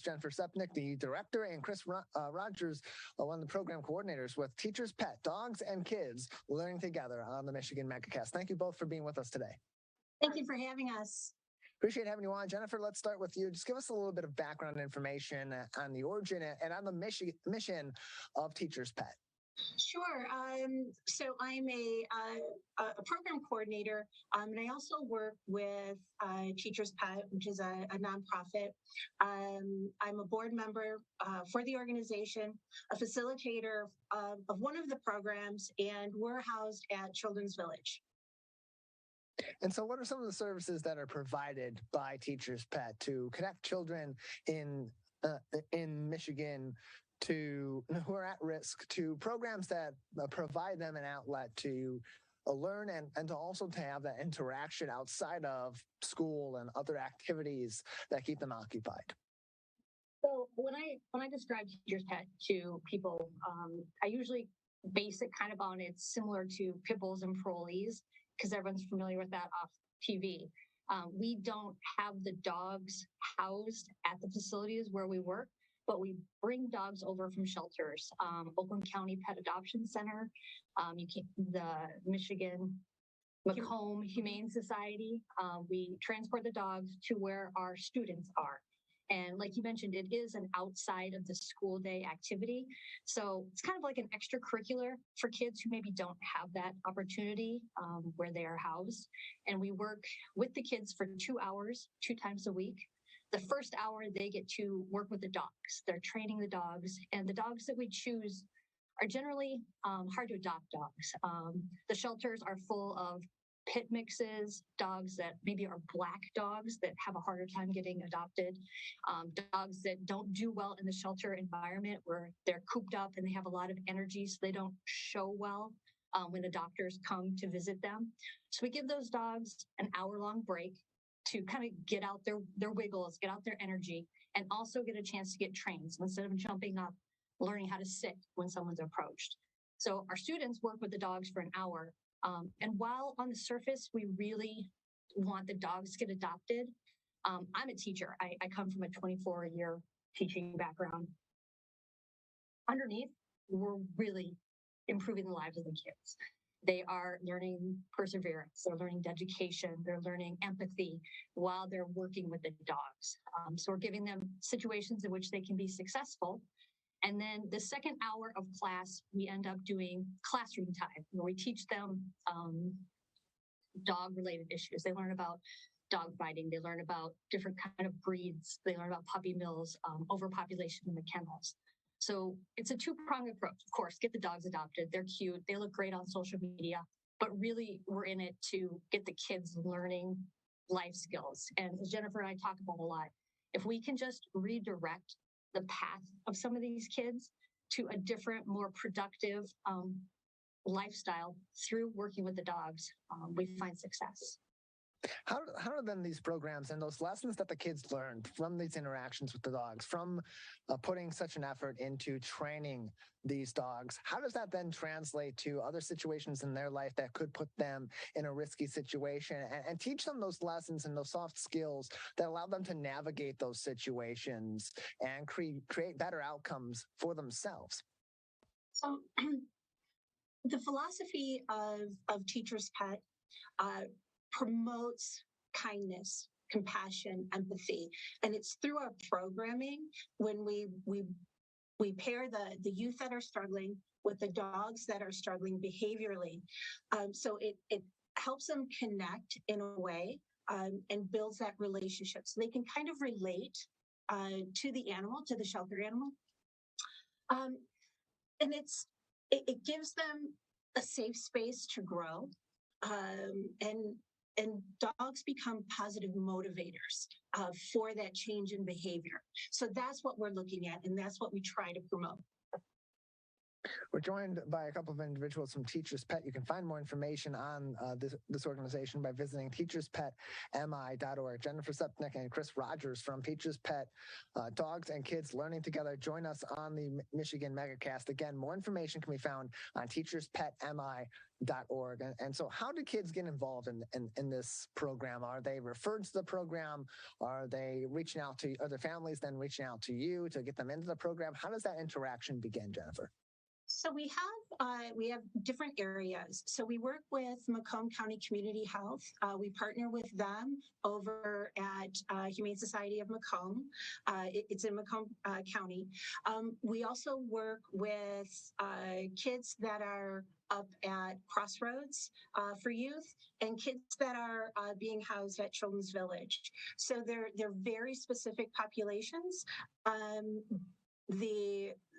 Jennifer Sepnick, the director, and Chris Rogers, one of the program coordinators with Teachers Pet, Dogs and Kids Learning Together on the Michigan MegaCast. Thank you both for being with us today. Thank you for having us. Appreciate having you on. Jennifer, let's start with you. Just give us a little bit of background information on the origin and on the mission of Teachers Pet. Sure. So I'm a program coordinator, and I also work with Teachers Pet, which is a nonprofit. I'm a board member for the organization, a facilitator of one of the programs, and we're housed at Children's Village. And so what are some of the services that are provided by Teachers Pet to connect children in Michigan who are at risk, to programs that provide them an outlet to learn and to also to have that interaction outside of school and other activities that keep them occupied? So when I describe Teachers Pet to people, I usually base it kind of on it's similar to pit bulls and parolees, because everyone's familiar with that off TV. We don't have the dogs housed at the facilities where we work, but we bring dogs over from shelters. Oakland County Pet Adoption Center, the Michigan Macomb Humane Society. We transport the dogs to where our students are. And like you mentioned, it is an outside of the school day activity. So it's kind of like an extracurricular for kids who maybe don't have that opportunity where they are housed. And we work with the kids for 2 hours, 2 times a week. The first hour, they get to work with the dogs. They're training the dogs, and the dogs that we choose are generally hard to adopt dogs. The shelters are full of pit mixes, dogs that maybe are black dogs that have a harder time getting adopted, dogs that don't do well in the shelter environment where they're cooped up and they have a lot of energy, so they don't show well when adopters come to visit them. So we give those dogs an hour-long break to kind of get out their wiggles, get out their energy, and also get a chance to get trained. So instead of jumping up, learning how to sit when someone's approached. So our students work with the dogs for an hour. And while on the surface, we really want the dogs to get adopted, I'm a teacher. I come from a 24-year teaching background. Underneath, we're really improving the lives of the kids. They are learning perseverance, they're learning dedication, they're learning empathy while they're working with the dogs. So we're giving them situations in which they can be successful. And then the second hour of class, we end up doing classroom time, where we teach them dog-related issues. They learn about dog fighting, they learn about different kind of breeds, they learn about puppy mills, overpopulation in the kennels. So it's a two-pronged approach. Of course, get the dogs adopted. They're cute. They look great on social media. But really, we're in it to get the kids learning life skills. And as Jennifer and I talk about a lot, if we can just redirect the path of some of these kids to a different, more productive lifestyle through working with the dogs, we find success. How are then these programs and those lessons that the kids learned from these interactions with the dogs, from putting such an effort into training these dogs, how does that then translate to other situations in their life that could put them in a risky situation and teach them those lessons and those soft skills that allow them to navigate those situations and create better outcomes for themselves? So the philosophy of Teachers Pet promotes kindness, compassion, empathy. And it's through our programming when we pair the youth that are struggling with the dogs that are struggling behaviorally. So it helps them connect in a way and builds that relationship. So they can kind of relate to the animal, to the shelter animal. And it gives them a safe space to grow. And dogs become positive motivators for that change in behavior. So that's what we're looking at, and that's what we try to promote. We're joined by a couple of individuals from Teachers Pet. You can find more information on this organization by visiting teacherspetmi.org. Jennifer Sepnick and Chris Rogers from Teachers Pet, Dogs and Kids Learning Together, join us on the Michigan MegaCast. Again, more information can be found on teacherspetmi.org. And so how do kids get involved in this program? Are they referred to the program? Are they reaching out to other families, then reaching out to you to get them into the program? How does that interaction begin, Jennifer? So we have different areas. So we work with Macomb County Community Health. We partner with them over at Humane Society of Macomb. It's in Macomb County. We also work with kids that are up at Crossroads for youth and kids that are being housed at Children's Village. So they're very specific populations.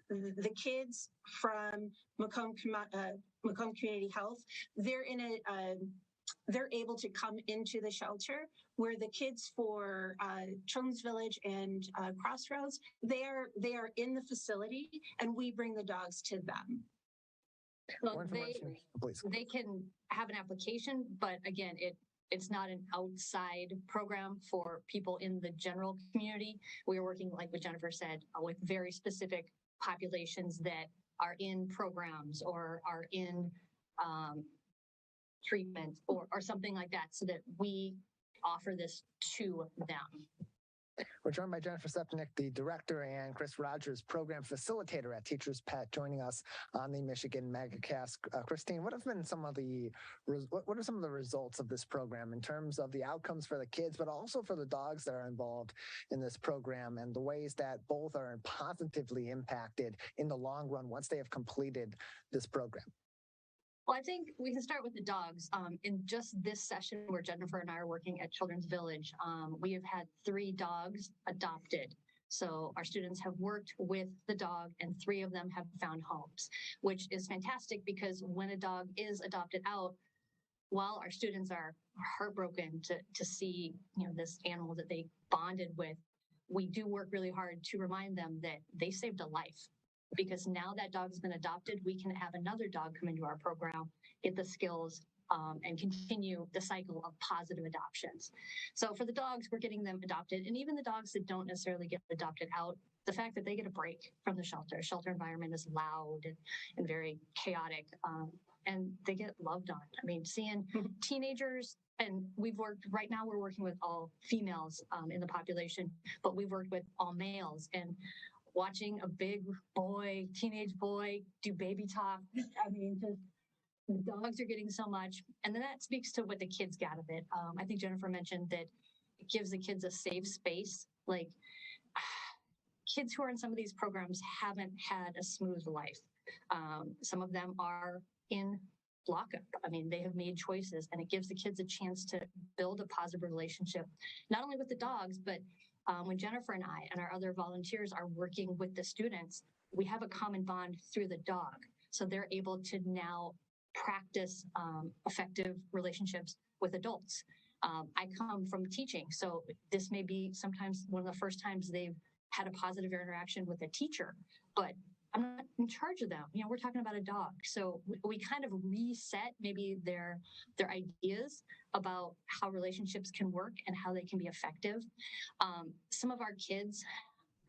The kids from Macomb Community Health, they're able to come into the shelter, where the kids for Children's Village and Crossroads, they are in the facility, and we bring the dogs to them. Well, they can have an application, but again, it's not an outside program for people in the general community. We are working, like what Jennifer said, with very specific populations that are in programs or are in treatment or something like that, so that we offer this to them. We're joined by Jennifer Sepnick, the director, and Chris Rogers, program facilitator at Teachers Pet, joining us on the Michigan MegaCast. Christine, what are some of the results of this program in terms of the outcomes for the kids, but also for the dogs that are involved in this program, and the ways that both are positively impacted in the long run once they have completed this program? Well, I think we can start with the dogs. In just this session where Jennifer and I are working at Children's Village, we have had 3 dogs adopted. So our students have worked with the dog, and 3 of them have found homes, which is fantastic, because when a dog is adopted out, while our students are heartbroken to see, this animal that they bonded with, we do work really hard to remind them that they saved a life. Because now that dog's been adopted, we can have another dog come into our program, get the skills, and continue the cycle of positive adoptions. So for the dogs, we're getting them adopted. And even the dogs that don't necessarily get adopted out, the fact that they get a break from the shelter. Shelter environment is loud and very chaotic, and they get loved on. I mean, seeing teenagers, and we're working with all females in the population, but we've worked with all males, and watching a big boy, teenage boy, do baby talk. I mean, just the dogs are getting so much. And then that speaks to what the kids got of it. I think Jennifer mentioned that it gives the kids a safe space. Like, kids who are in some of these programs haven't had a smooth life. Some of them are in lockup. I mean, they have made choices, and it gives the kids a chance to build a positive relationship, not only with the dogs, but when Jennifer and I and our other volunteers are working with the students, we have a common bond through the dog. So they're able to now practice effective relationships with adults. I come from teaching, so this may be sometimes one of the first times they've had a positive interaction with a teacher, but I'm not in charge of them. We're talking about a dog. So we kind of reset maybe their ideas about how relationships can work and how they can be effective. Some of our kids,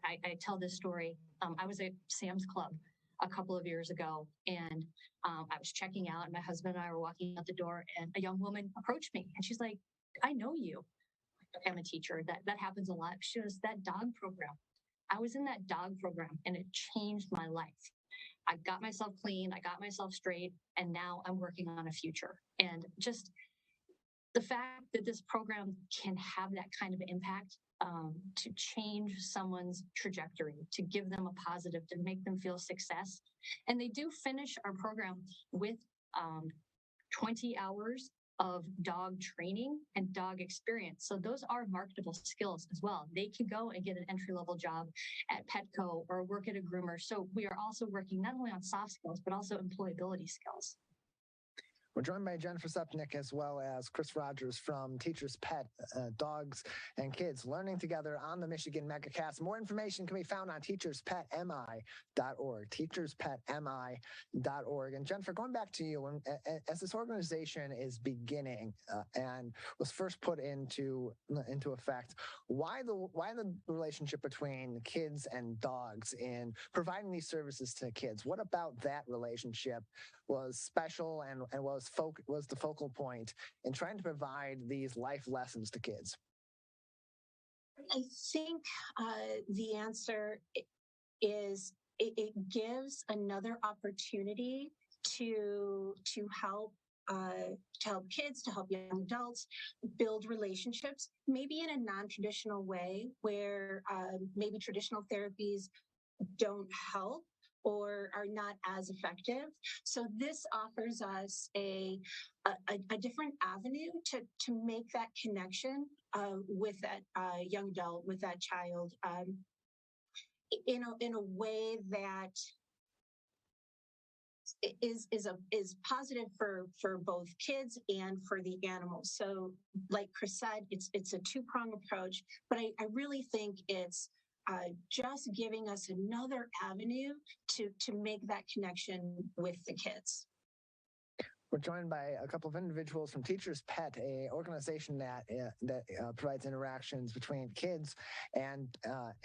I tell this story. I was at Sam's Club a couple of years ago, and I was checking out, and my husband and I were walking out the door, and a young woman approached me, and she's like, "I know you." I'm a teacher. That happens a lot. She was that dog program. I was in that dog program, and it changed my life. I got myself clean, I got myself straight, and now I'm working on a future. And just the fact that this program can have that kind of impact to change someone's trajectory, to give them a positive, to make them feel success. And they do finish our program with 20 hours of dog training and dog experience. So those are marketable skills as well. They can go and get an entry-level job at Petco or work at a groomer. So we are also working not only on soft skills, but also employability skills. We're joined by Jennifer Sepnick as well as Chris Rogers from Teachers Pet, Dogs and Kids Learning Together on the Michigan MegaCast. More information can be found on teacherspetmi.org, teacherspetmi.org. And Jennifer, going back to you, as this organization is beginning and was first put into effect, why the relationship between kids and dogs in providing these services to kids? What about that relationship was special and was the focal point in trying to provide these life lessons to kids? I think the answer is it gives another opportunity to help kids, to help young adults build relationships, maybe in a non-traditional way where maybe traditional therapies don't help or are not as effective. So this offers us a different avenue to make that connection with that young adult, with that child, in a way that is positive for both kids and for the animals. So, like Chris said, it's a two-pronged approach, but I really think it's just giving us another avenue to make that connection with the kids. We're joined by a couple of individuals from Teachers Pet, a organization that provides interactions between kids and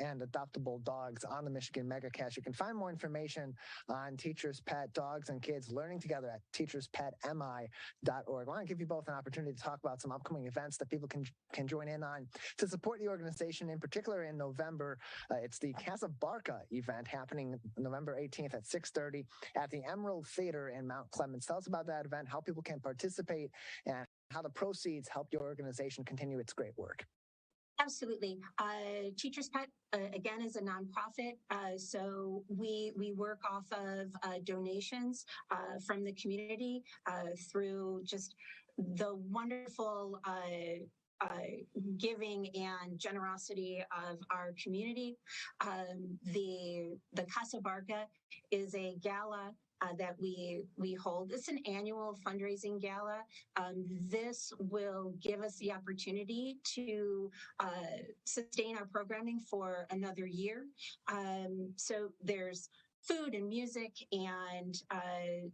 adoptable dogs on the Michigan MegaCast. You can find more information on Teachers Pet, Dogs and Kids Learning Together at teacherspetmi.org. I want to give you both an opportunity to talk about some upcoming events that people can join in on to support the organization. In particular, in November, it's the Casa Barca event happening November 18th at 6:30 at the Emerald Theater in Mount Clemens. Tell us about that event, how people can participate, and how the proceeds help your organization continue its great work. Absolutely. Teachers Pet, again, is a nonprofit. So we work off of donations from the community through just the wonderful giving and generosity of our community. The Casa Barca is a gala that we hold. It's an annual fundraising gala. This will give us the opportunity to sustain our programming for another year. So there's food and music and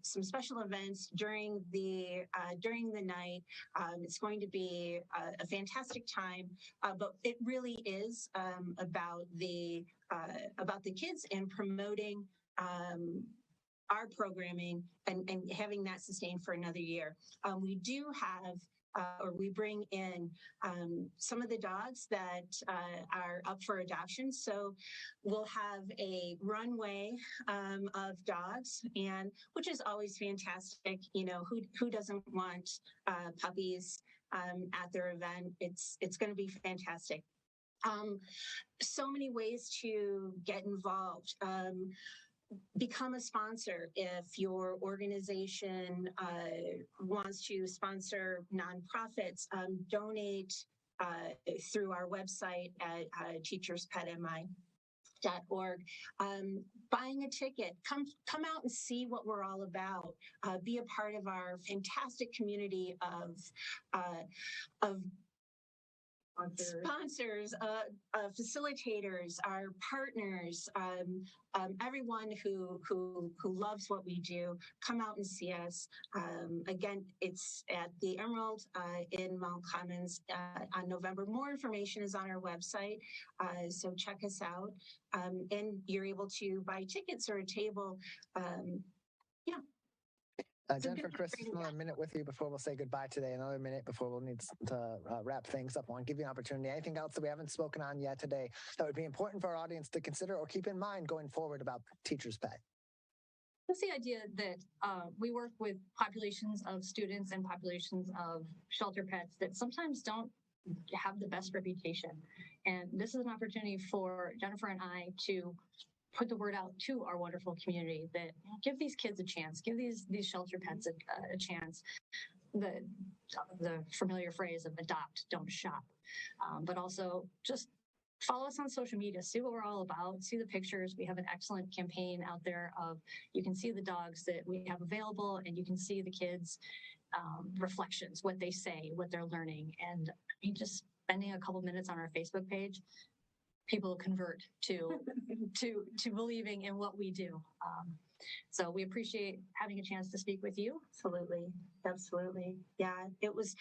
some special events during the night. It's going to be a fantastic time, but it really is about the kids and promoting our programming and having that sustained for another year. We do have we bring in some of the dogs that are up for adoption. So we'll have a runway of dogs, and which is always fantastic. You know, who doesn't want puppies at their event? It's going to be fantastic. So many ways to get involved. Become a sponsor if your organization wants to sponsor nonprofits. Donate through our website at teacherspetmi.org. Buying a ticket, come out and see what we're all about. Be a part of our fantastic community of sponsors, facilitators, our partners, everyone who loves what we do. Come out and see us. Again, it's at the Emerald in Mount Clemens on November. More information is on our website, so check us out. And you're able to buy tickets or a table. Yeah. Jennifer, Chris, another minute with you before we'll say goodbye today. Another minute before we'll need to wrap things up. I want to give you an opportunity. Anything else that we haven't spoken on yet today that would be important for our audience to consider or keep in mind going forward about Teachers Pet? That's the idea that we work with populations of students and populations of shelter pets that sometimes don't have the best reputation. And this is an opportunity for Jennifer and I to put the word out to our wonderful community that give these kids a chance, give these shelter pets a chance. The familiar phrase of adopt, don't shop, but also just follow us on social media, see what we're all about, see the pictures. We have an excellent campaign out there of, you can see the dogs that we have available and you can see the kids reflections, what they say, what they're learning. And I mean, just spending a couple minutes on our Facebook page, people convert to believing in what we do. So we appreciate having a chance to speak with you. Absolutely. Absolutely. Yeah, it was,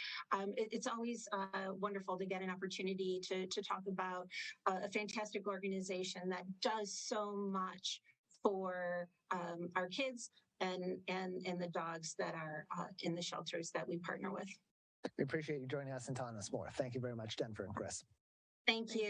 it's always wonderful to get an opportunity to talk about a fantastic organization that does so much for our kids and the dogs that are in the shelters that we partner with. We appreciate you joining us and telling us more. Thank you very much, Jennifer and Chris. Thank you.